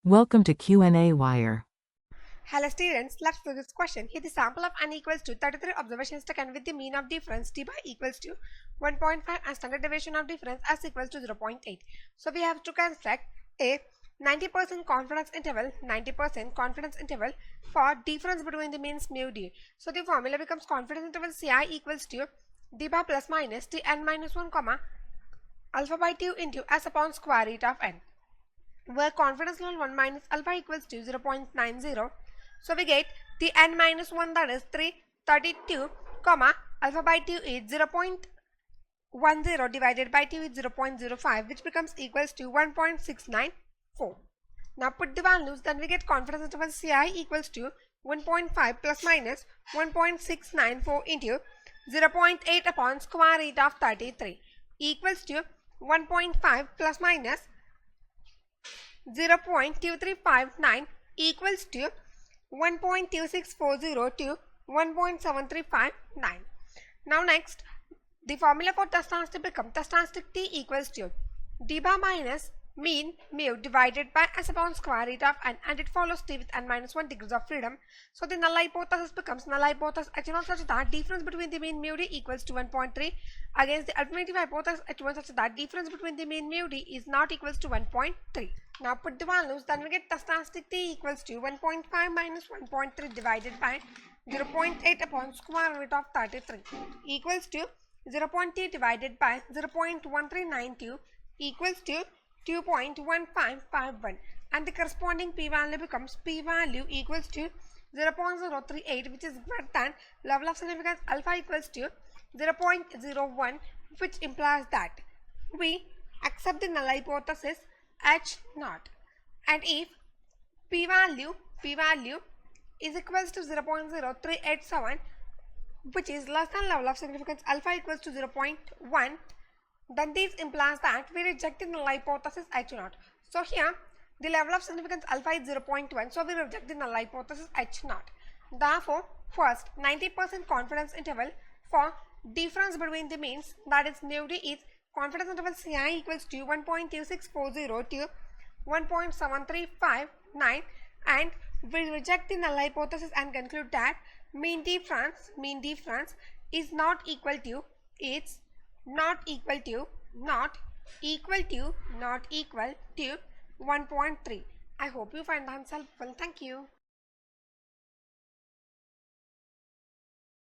Welcome to qnawire. Hello students, let's do this question. Here the sample of n equals to 33 observations taken with the mean of difference d by equals to 1.5 and standard deviation of difference s equals to 0.8. So we have to construct a 90% confidence interval for difference between the means mu d. So the formula becomes confidence interval ci equals to d by plus minus t n minus 1 comma alpha by 2 into s upon square root of n, where confidence level 1 minus alpha equals to 0.90. So we get the n minus 1, that is 332, comma alpha by 2 is 0.10 divided by 2 is 0.05, which becomes equals to 1.694. Now put the values, then we get confidence interval ci equals to 1.5 plus minus 1.694 into 0.8 upon square root of 33 equals to 1.5 plus minus 0.2359 equals to 1.2640 to 1.7359. Now next, the formula for test statistic becomes test statistic t equals to d bar minus mean mu divided by s upon square root of n, and it follows t with n minus 1 degrees of freedom. So the null hypothesis becomes null hypothesis h0 such that difference between the mean mu d equals to 1.3 against the alternative hypothesis h1 such that difference between the mean mu d is not equals to 1.3. Now put the values, then we get test statistic t equals to 1.5 minus 1.3 divided by 0.8 upon square root of 33 equals to 0.2 divided by 0.1392 equals to 2.1551, and the corresponding p-value becomes p-value equals to 0.038, which is greater than level of significance alpha equals to 0.01, which implies that we accept the null hypothesis h0, and if p-value is equals to 0.0387, which is less than level of significance alpha equals to 0.1, then this implies that we reject the null hypothesis h0. So here the level of significance alpha is 0.1, so we reject the null hypothesis h0. Therefore, first 90% confidence interval for difference between the means, that is mu d, is confidence interval ci equals to 1.2640 to 1.7359, and we reject the null hypothesis and conclude that mean difference is not equal to 1.3. I hope you find the answer helpful. Thank you.